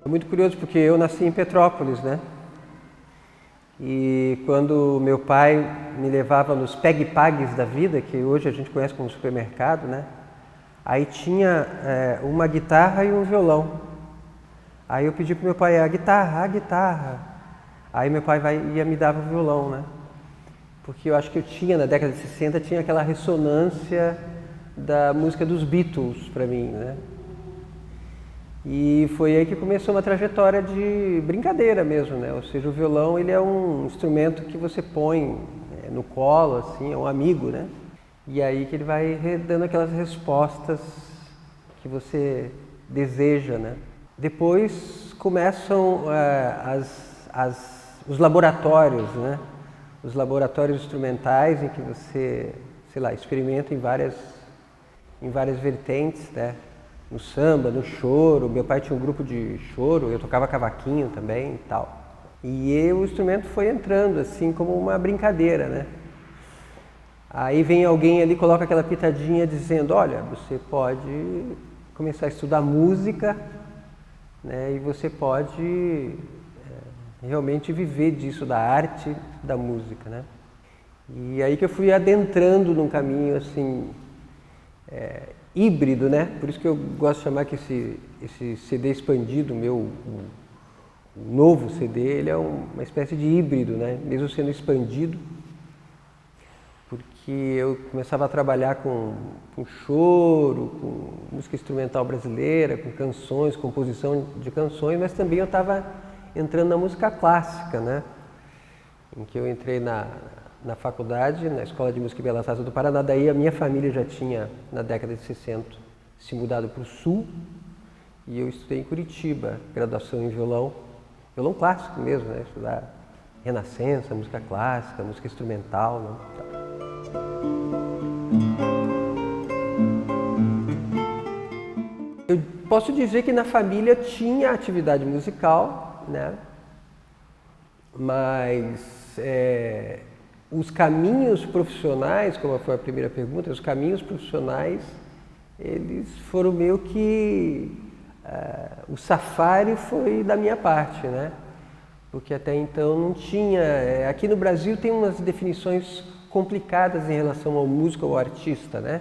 É muito curioso porque eu nasci em Petrópolis, né? E quando meu pai me levava nos Peg-Pags da vida, que hoje a gente conhece como supermercado, né? Aí tinha uma guitarra e um violão. Aí eu pedi pro meu pai a guitarra, a guitarra. Aí meu pai ia me dava o violão, né? Porque eu acho que eu tinha, na década de 60, tinha aquela ressonância da música dos Beatles para mim, né? E foi aí que começou uma trajetória de brincadeira mesmo, né? Ou seja, o violão ele é um instrumento que você põe no colo, assim, é um amigo, né? E aí que ele vai dando aquelas respostas que você deseja, né? Depois começam os laboratórios, né? Os laboratórios instrumentais em que você, sei lá, experimenta em várias vertentes, né? No samba, no choro. Meu pai tinha um grupo de choro, eu tocava cavaquinho também e tal. E o instrumento foi entrando assim como uma brincadeira, né? Aí vem alguém ali, coloca aquela pitadinha dizendo, olha, você pode começar a estudar música, né? E você pode realmente viver disso, da arte da música, né? E aí que eu fui adentrando num caminho assim, híbrido, né? Por isso que eu gosto de chamar que esse CD expandido, o novo CD, ele é uma espécie de híbrido, né? Mesmo sendo expandido, porque eu começava a trabalhar com choro, com música instrumental brasileira, com canções, composição de canções, mas também eu estava entrando na música clássica, né? Em que eu entrei na faculdade, na Escola de Música e Belas Artes do Paraná. Daí a minha família já tinha, na década de 60, se mudado para o Sul, e eu estudei em Curitiba, graduação em violão clássico mesmo, né? Estudar Renascença, música clássica, música instrumental, né? Eu posso dizer que na família tinha atividade musical, né? Mas os caminhos profissionais, como foi a primeira pergunta, os caminhos profissionais, eles foram meio que... o safari foi da minha parte, né? Porque até então não tinha... aqui no Brasil tem umas definições complicadas em relação ao músico ou ao artista, né?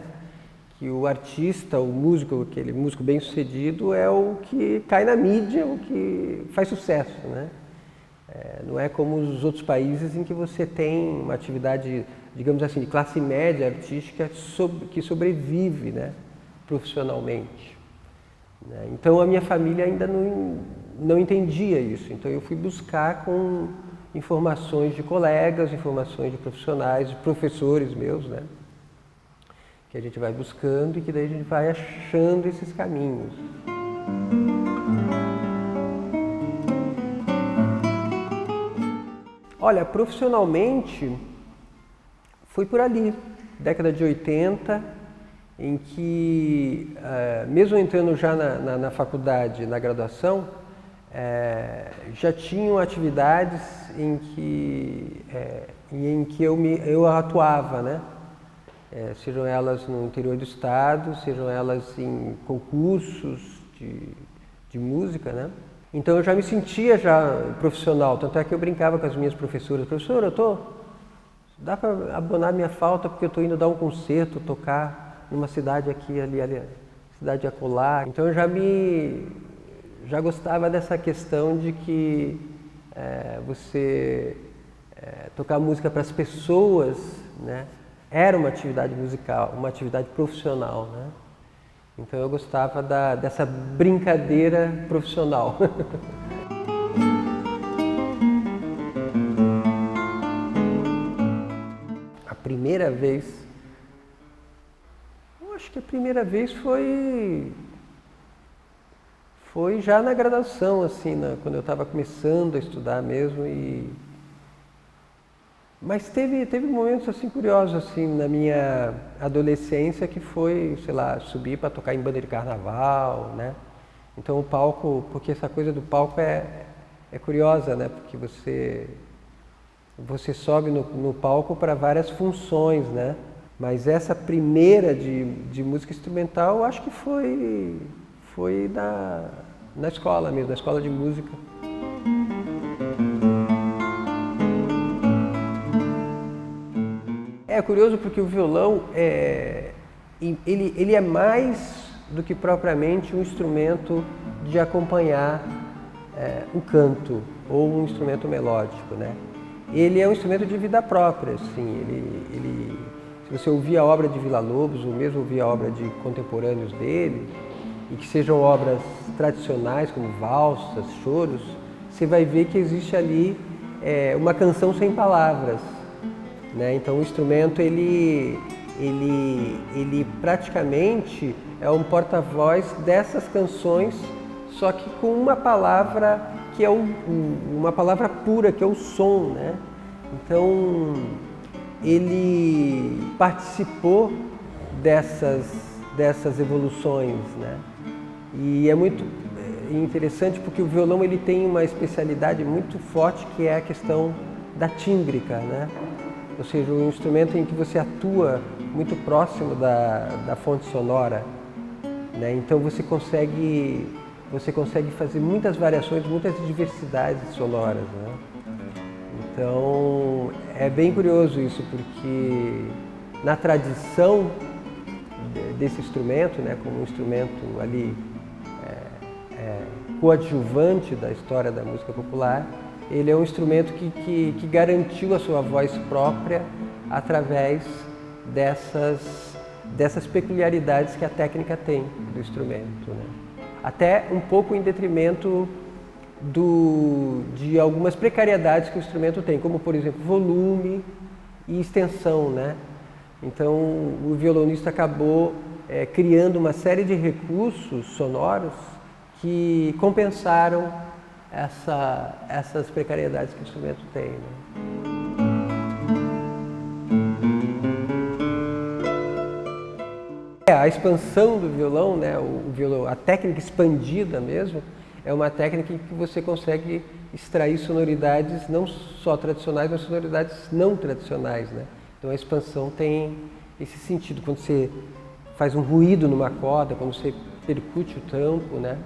Que o artista, o músico, aquele músico bem-sucedido é o que cai na mídia, o que faz sucesso, né? Não é como os outros países em que você tem uma atividade, digamos assim, de classe média artística que sobrevive, né, profissionalmente. Então a minha família ainda não entendia isso, então eu fui buscar com informações de colegas, informações de profissionais, de professores meus, né, que a gente vai buscando e que daí a gente vai achando esses caminhos. Olha, profissionalmente, foi por ali, década de 80, em que, mesmo entrando já na faculdade, na graduação, já tinham atividades em que eu atuava, né? Sejam elas no interior do estado, sejam elas em concursos de música, né? Então eu já me sentia profissional, tanto é que eu brincava com as minhas professoras. Professora, dá para abonar minha falta porque eu estou indo dar um concerto, tocar numa cidade aqui, ali, cidade acolá. Então eu já gostava dessa questão de que você tocar música para as pessoas, né, era uma atividade musical, uma atividade profissional, né? Então eu gostava dessa brincadeira profissional. A primeira vez, eu acho que a primeira vez foi já na graduação, assim, quando eu estava começando a estudar mesmo. Mas teve momentos assim curiosos assim na minha adolescência que foi, sei lá, subir para tocar em banda de carnaval, né? Então o palco, porque essa coisa do palco é curiosa, né? Porque você sobe no palco para várias funções, né? Mas essa primeira de música instrumental, eu acho que foi na escola mesmo, na escola de música. É curioso porque o violão ele é mais do que propriamente um instrumento de acompanhar o canto ou um instrumento melódico, né? Ele é um instrumento de vida própria, assim. Se você ouvir a obra de Villa-Lobos, ou mesmo ouvir a obra de contemporâneos dele, e que sejam obras tradicionais como valsas, choros, você vai ver que existe ali uma canção sem palavras, né? Então o instrumento ele praticamente é um porta-voz dessas canções, só que com uma palavra que é uma palavra pura, que é o som, né? Então ele participou dessas evoluções, né? E é muito interessante porque o violão ele tem uma especialidade muito forte, que é a questão da tímbrica, né? Ou seja, um instrumento em que você atua muito próximo da fonte sonora, né? Então você consegue fazer muitas variações, muitas diversidades sonoras, né? Então é bem curioso isso, porque na tradição desse instrumento, né, como um instrumento ali coadjuvante da história da música popular, ele é um instrumento que garantiu a sua voz própria através dessas peculiaridades que a técnica tem do instrumento, né? Até um pouco em detrimento de algumas precariedades que o instrumento tem, como por exemplo volume e extensão, né? Então o violonista acabou criando uma série de recursos sonoros que compensaram essas precariedades que o instrumento tem, né? A expansão do violão, né, a técnica expandida mesmo, é uma técnica em que você consegue extrair sonoridades não só tradicionais, mas sonoridades não tradicionais, né? Então a expansão tem esse sentido, quando você faz um ruído numa corda, quando você percute o tampo, né?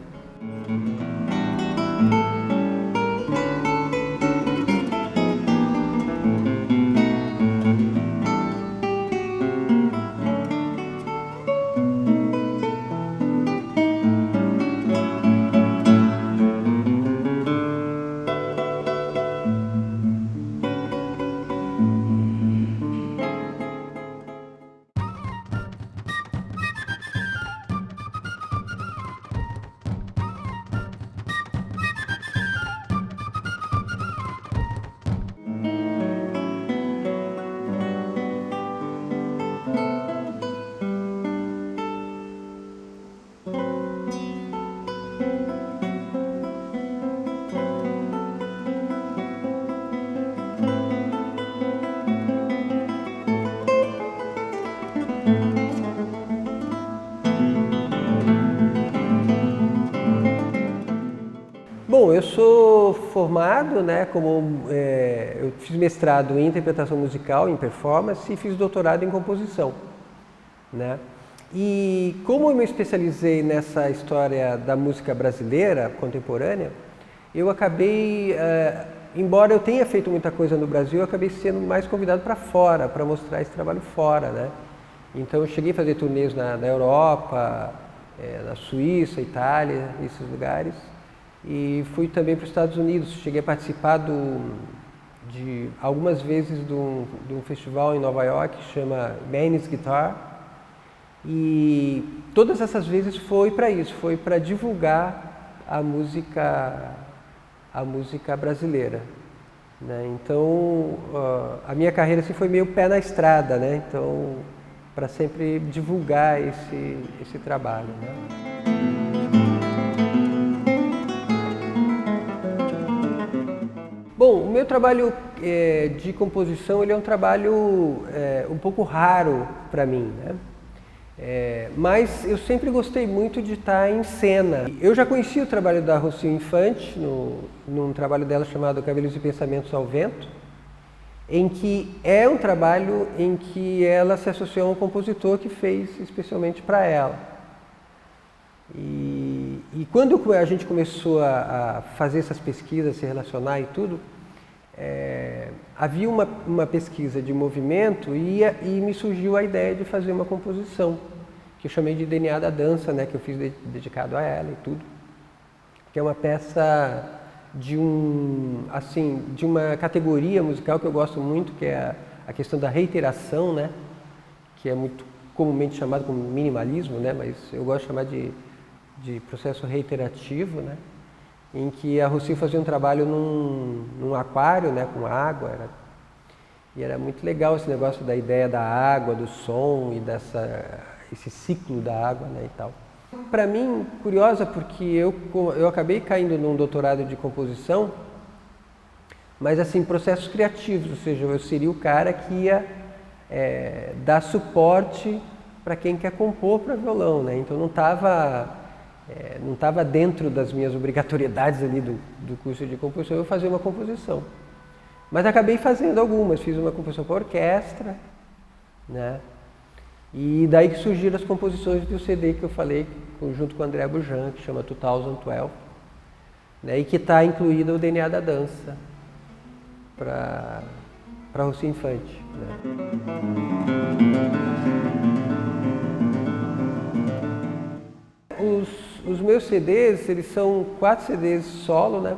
Bom, eu sou formado, né, eu fiz mestrado em interpretação musical, em performance, e fiz doutorado em composição, né? E como eu me especializei nessa história da música brasileira contemporânea, eu acabei, embora eu tenha feito muita coisa no Brasil, eu acabei sendo mais convidado para fora, para mostrar esse trabalho fora, né? Então eu cheguei a fazer turnês na Europa, na Suíça, Itália, esses lugares. E fui também para os Estados Unidos, cheguei a participar algumas vezes de um festival em Nova York que chama Manny's Guitar, e todas essas vezes foi para isso, foi para divulgar a música brasileira, né? Então a minha carreira assim, foi meio pé na estrada, né? Então para sempre divulgar esse trabalho, né? Bom, o meu trabalho de composição ele é um trabalho um pouco raro para mim, né? Mas eu sempre gostei muito de estar em cena. Eu já conheci o trabalho da Rocio Infante, num trabalho dela chamado Cabelos e Pensamentos ao Vento, em que é um trabalho em que ela se associou a um compositor que fez especialmente para ela. E E quando a gente começou a fazer essas pesquisas, se relacionar e tudo, havia uma pesquisa de movimento e me surgiu a ideia de fazer uma composição, que eu chamei de DNA da Dança, né, que eu fiz dedicado a ela e tudo, que é uma peça de uma categoria musical que eu gosto muito, que é a questão da reiteração, né, que é muito comumente chamado como minimalismo, né, mas eu gosto de chamar de processo reiterativo, né, em que a Rocio fazia um trabalho num aquário, né, com água, e era muito legal esse negócio da ideia da água, do som e esse ciclo da água, né, e tal. Para mim, curiosa, porque eu acabei caindo num doutorado de composição, mas assim, processos criativos, ou seja, eu seria o cara que ia dar suporte para quem quer compor para violão, né, então não estava dentro das minhas obrigatoriedades ali do curso de composição eu fazer uma composição. Mas acabei fazendo algumas, fiz uma composição para orquestra, né? E daí que surgiram as composições do CD que eu falei, junto com o André Bujan, que chama 2012, né? E que está incluído o DNA da Dança para Rocio Infante, né? Os meus CDs, eles são 4 CDs solo, né?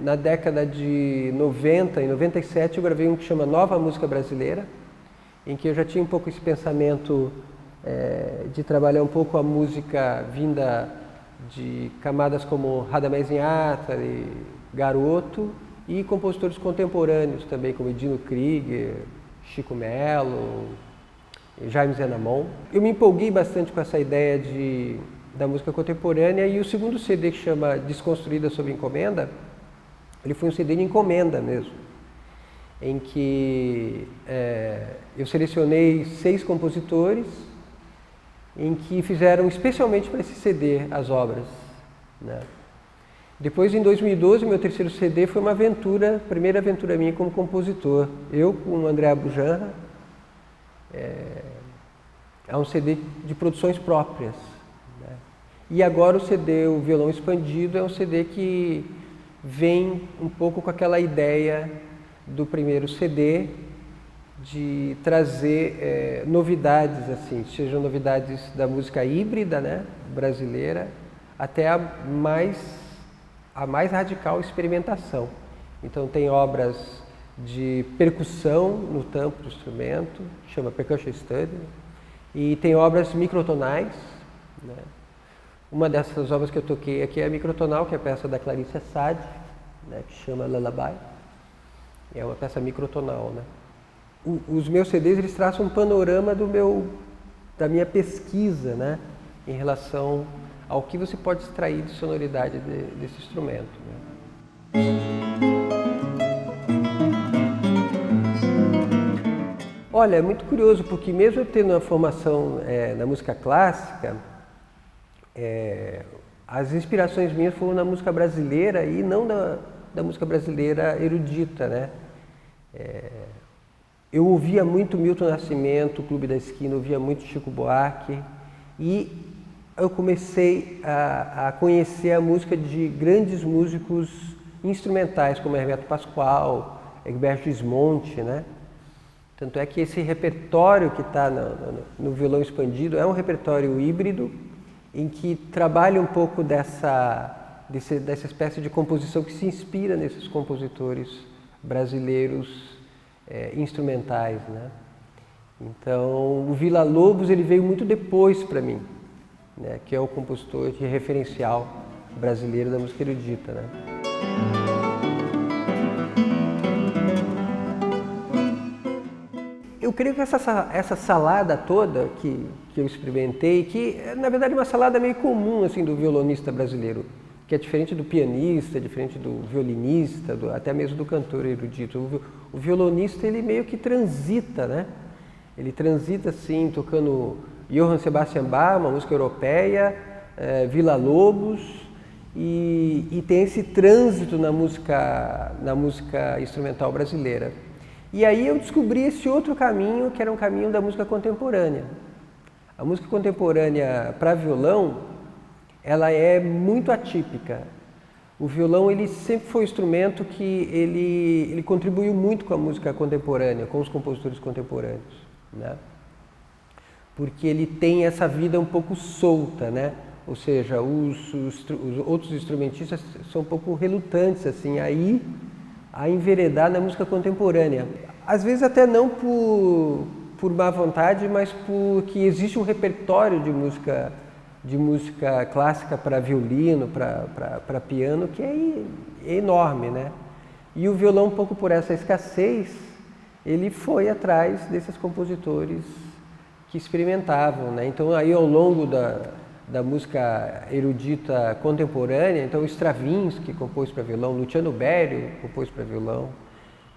Na década de 90 e 97 eu gravei um que chama Nova Música Brasileira, em que eu já tinha um pouco esse pensamento de trabalhar um pouco a música vinda de camadas como Radamés Inhardt e Garoto, e compositores contemporâneos também, como Dino Krieger, Chico Melo, Jaime Zenamon. Eu me empolguei bastante com essa ideia da música contemporânea, e o segundo CD, que chama Desconstruída sob Encomenda, ele foi um CD de encomenda mesmo, em que eu selecionei 6 compositores, em que fizeram especialmente para esse CD as obras, né? Depois, em 2012, meu terceiro CD foi uma primeira aventura minha como compositor. Eu com o André Bujan, é um CD de produções próprias, né? E agora o CD, o Violão Expandido, é um CD que vem um pouco com aquela ideia do primeiro CD de trazer novidades, assim, sejam novidades da música híbrida, né, brasileira, até a mais radical experimentação. Então tem obras de percussão no tampo do instrumento, chama Percussion Study, e tem obras microtonais, né? Uma dessas obras que eu toquei aqui é a Microtonal, que é a peça da Clarice Assad, né, que chama Lullaby. É uma peça microtonal, né? Os meus CDs, eles traçam um panorama da minha pesquisa, né, em relação ao que você pode extrair de sonoridade desse instrumento, né? Olha, é muito curioso, porque mesmo eu tendo uma formação na música clássica, as inspirações minhas foram na música brasileira e não da música brasileira erudita, né? Eu ouvia muito Milton Nascimento, Clube da Esquina, ouvia muito Chico Buarque, e eu comecei a conhecer a música de grandes músicos instrumentais, como Hermeto Pascoal, Egberto Gismonti, né? Tanto é que esse repertório que está no Violão Expandido é um repertório híbrido, em que trabalha um pouco dessa espécie de composição que se inspira nesses compositores brasileiros instrumentais, né? Então, o Villa-Lobos, ele veio muito depois para mim, né? Que é o compositor de referencial brasileiro da música erudita, né? Eu creio que essa salada toda que eu experimentei, que na verdade é uma salada meio comum assim, do violonista brasileiro, que é diferente do pianista, diferente do violinista, até mesmo do cantor erudito. O violonista, ele meio que transita, né? Ele transita assim, tocando Johann Sebastian Bach, uma música europeia, Villa-Lobos, e tem esse trânsito na música instrumental brasileira. E aí eu descobri esse outro caminho, que era um caminho da música contemporânea. A música contemporânea para violão, ela é muito atípica. O violão ele sempre foi um instrumento que ele contribuiu muito com a música contemporânea, com os compositores contemporâneos, né? Porque ele tem essa vida um pouco solta, né? Ou seja, os outros instrumentistas são um pouco relutantes assim, a enveredar na música contemporânea. Às vezes até não por má vontade, mas porque existe um repertório de música clássica para violino, para piano, que é enorme, né? E o violão, um pouco por essa escassez, ele foi atrás desses compositores que experimentavam, né? Então, aí ao longo da música erudita contemporânea, então Stravinsky compôs para violão, Luciano Berio compôs para violão,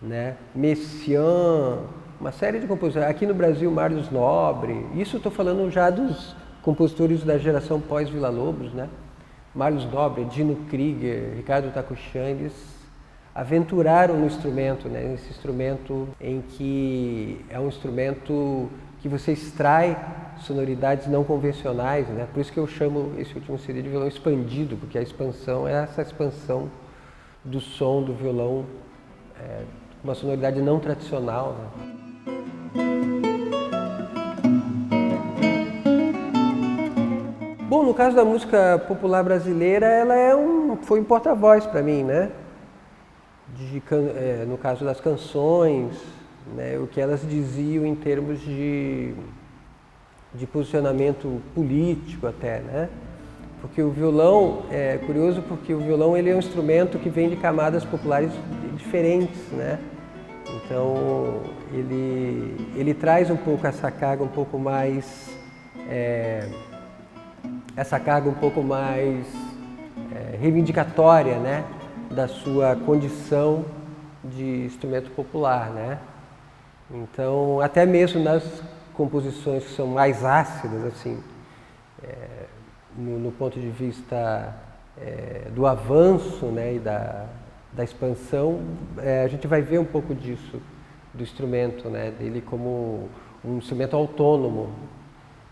né? Messiaen, uma série de compositores. Aqui no Brasil, Marius Nobre, isso estou falando já dos compositores da geração pós-Villa-Lobos, né? Marius Nobre, Dino Krieger, Ricardo Takuchan, eles aventuraram no instrumento, né? Esse instrumento em que é um instrumento que você extrai sonoridades não convencionais, né? Por isso que eu chamo esse último CD de violão expandido, porque a expansão é essa expansão do som do violão, uma sonoridade não tradicional, né? Bom, no caso da música popular brasileira, ela foi um porta-voz para mim, né? No caso das canções, né? O que elas diziam em termos de posicionamento político até, né? Porque o violão, é curioso porque o violão ele é um instrumento que vem de camadas populares diferentes, né? Então, ele traz um pouco essa carga um pouco mais reivindicatória, né, da sua condição de instrumento popular, né? Então, até mesmo nas composições que são mais ácidas, assim, no ponto de vista do avanço, né, e da expansão, a gente vai ver um pouco disso, do instrumento, né, dele como um instrumento autônomo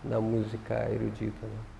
na música erudita, né?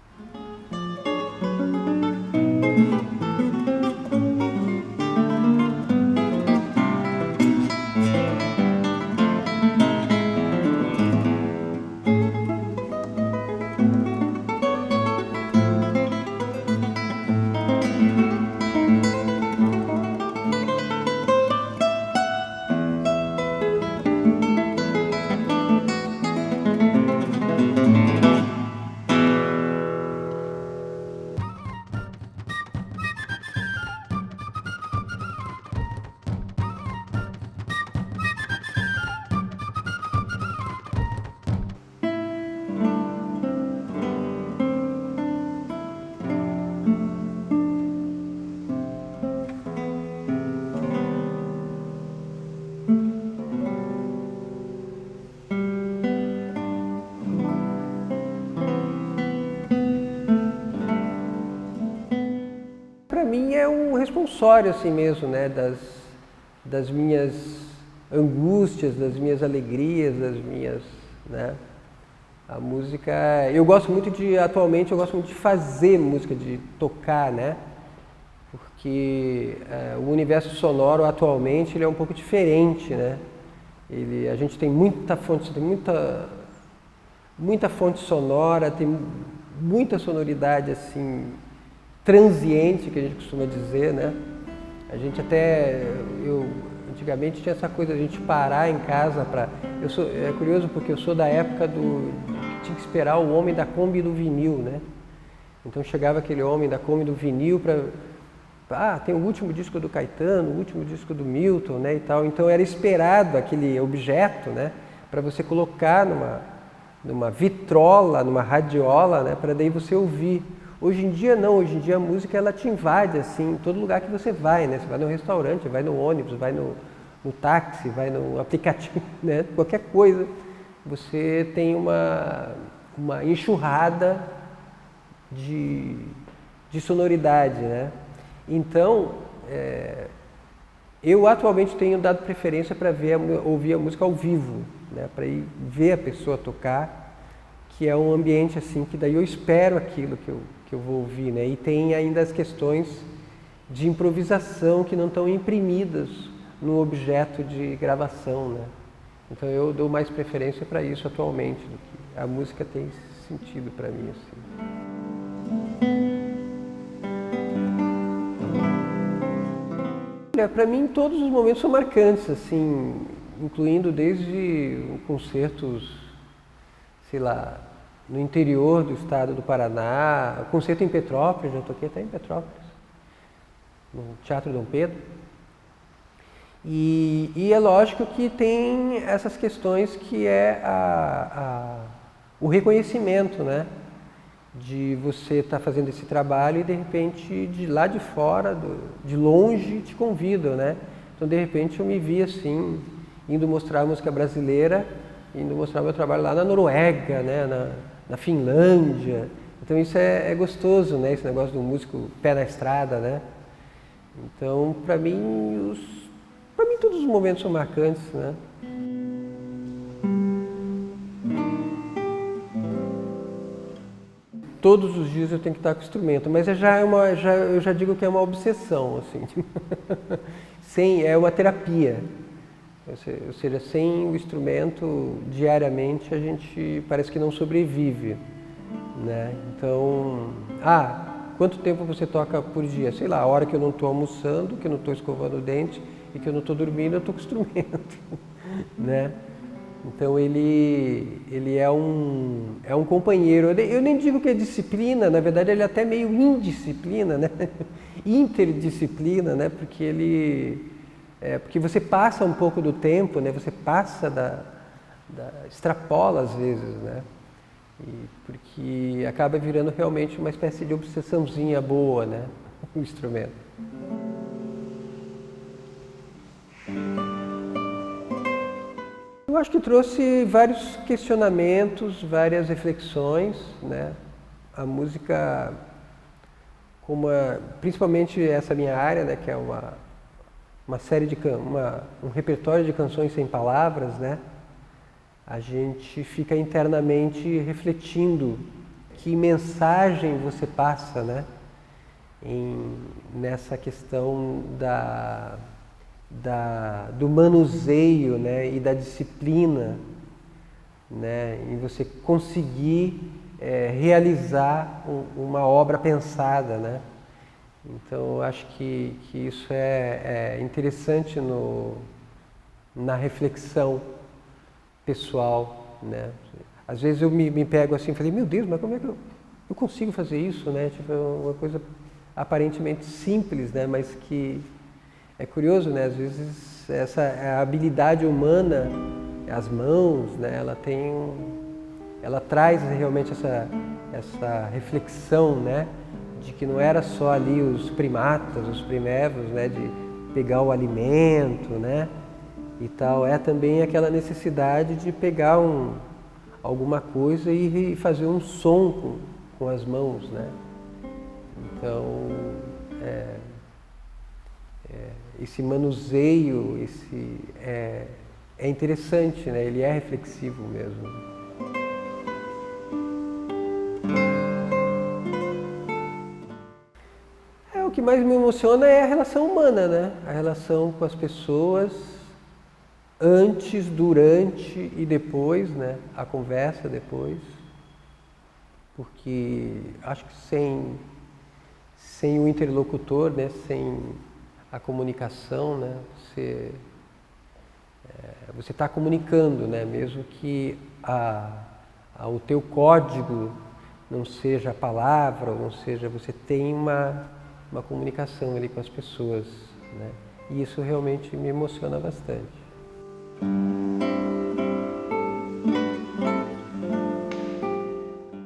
Para mim é um responsório assim mesmo, né, das minhas angústias, das minhas alegrias, né, a música, atualmente eu gosto muito de fazer música, de tocar, né, porque o universo sonoro atualmente ele é um pouco diferente, né, a gente tem muita fonte sonora, tem muita sonoridade assim, transiente, que a gente costuma dizer, né? A gente antigamente tinha essa coisa de a gente parar em casa é curioso porque eu sou da época que tinha que esperar o homem da Kombi do vinil, né? Então chegava aquele homem da Kombi do vinil tem o último disco do Caetano, o último disco do Milton, né, e tal. Então era esperado aquele objeto, né, para você colocar numa vitrola, numa radiola, né, para daí você ouvir. Hoje em dia não, hoje em dia a música ela te invade assim, em todo lugar que você vai, né? Você vai no restaurante, vai no ônibus, vai no táxi, vai no aplicativo, né? Qualquer coisa, você tem uma enxurrada de sonoridade, né? Então, eu atualmente tenho dado preferência para ouvir a música ao vivo, né? Para ir ver a pessoa tocar, que é um ambiente assim, que daí eu espero aquilo que eu que eu vou ouvir, né? E tem ainda as questões de improvisação que não estão imprimidas no objeto de gravação, né? Então eu dou mais preferência para isso atualmente, do que a música tem sentido para mim, assim. Para mim todos os momentos são marcantes, assim, incluindo desde concertos, sei lá, no interior do estado do Paraná, concerto em Petrópolis, já toquei até em Petrópolis, no Teatro Dom Pedro. E é lógico que tem essas questões que é o reconhecimento, né? De você estar fazendo esse trabalho e de repente de lá de fora, de longe, te convidam, né? Então de repente eu me vi assim, indo mostrar a música brasileira, indo mostrar meu trabalho lá na Noruega, né? Na Finlândia. Então isso é gostoso, né? Esse negócio do músico pé na estrada, né? Então para mim todos os momentos são marcantes, né? Todos os dias eu tenho que estar com o instrumento, mas eu já digo que é uma obsessão, assim. É uma terapia. Ou seja, sem o instrumento, diariamente, a gente parece que não sobrevive, né? Então, quanto tempo você toca por dia? Sei lá, a hora que eu não estou almoçando, que eu não estou escovando o dente e que eu não estou dormindo, eu estou com o instrumento, né? Então ele é um companheiro. Eu nem digo que é disciplina, na verdade ele é até meio indisciplina, né? Interdisciplina, né? Porque você passa um pouco do tempo, né? Você passa extrapola às vezes, né? Porque acaba virando realmente uma espécie de obsessãozinha boa, né? O instrumento. Eu acho que trouxe vários questionamentos, várias reflexões, né? A música, principalmente essa minha área, né? Que é uma série um repertório de canções sem palavras, né? A gente fica internamente refletindo que mensagem você passa, né? Nessa questão do manuseio, né, e da disciplina, né, em você conseguir realizar uma obra pensada, né? Então eu acho que isso é interessante na reflexão pessoal, né? Às vezes eu me pego assim e falei, meu Deus, mas como é que eu consigo fazer isso, né? Tipo, é uma coisa aparentemente simples, né, mas que é curioso, né? Às vezes essa habilidade humana, as mãos, né? Ela traz realmente essa reflexão, né? De que não era só ali os primatas, os primevos, né? De pegar o alimento, né? E tal. É também aquela necessidade de pegar alguma coisa e fazer um som com as mãos, né? Então, esse manuseio, é interessante, né? Ele é reflexivo mesmo. O que mais me emociona é a relação humana, né? A relação com as pessoas, antes, durante e depois, né? A conversa depois. Porque acho que sem o interlocutor, né? Sem a comunicação, né? Você está comunicando, né? Mesmo que o teu código não seja a palavra, ou seja, você tem uma comunicação ali com as pessoas, né? E isso realmente me emociona bastante.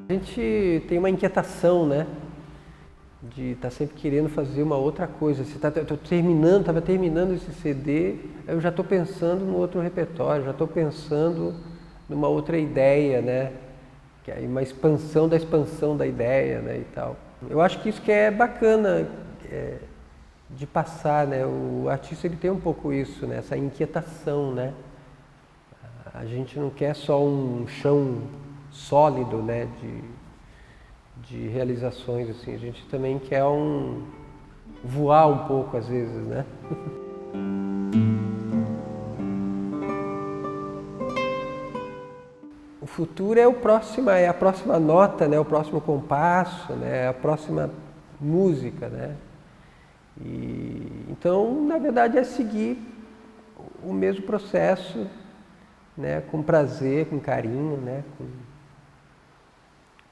A gente tem uma inquietação, né? De estar sempre querendo fazer uma outra coisa. Estava terminando esse CD, eu já estou pensando no outro repertório, já estou pensando numa outra ideia, né? Que é uma expansão da ideia, né? E tal. Eu acho que isso que é bacana de passar, né? O artista ele tem um pouco isso, né? Essa inquietação, né? A gente não quer só um chão sólido, né? de realizações, assim. A gente também quer voar um pouco às vezes, né? O futuro é é a próxima nota, né? O próximo compasso, né? A próxima música, né? Então, na verdade, é seguir o mesmo processo, né? Com prazer, com carinho, né?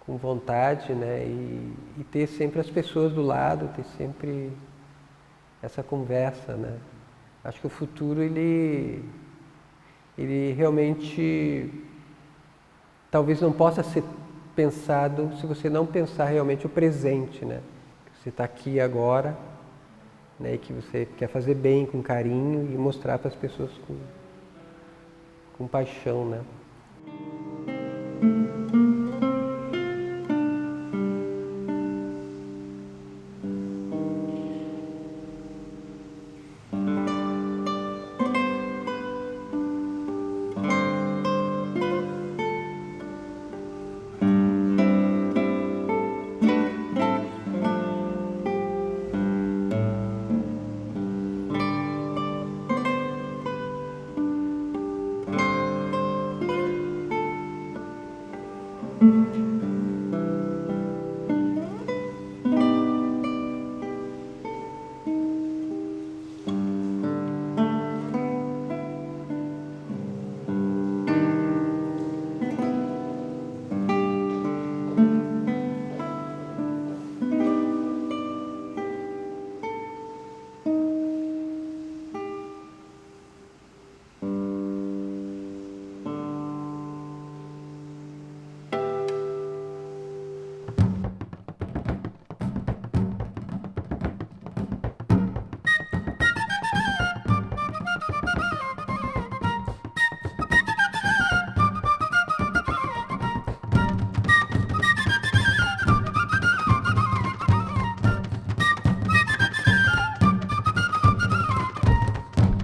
Com vontade, né? E ter sempre as pessoas do lado, ter sempre essa conversa, né? Acho que o futuro, ele realmente talvez não possa ser pensado se você não pensar realmente o presente, né? Você está aqui agora, né? E que você quer fazer bem, com carinho e mostrar para as pessoas com paixão, né?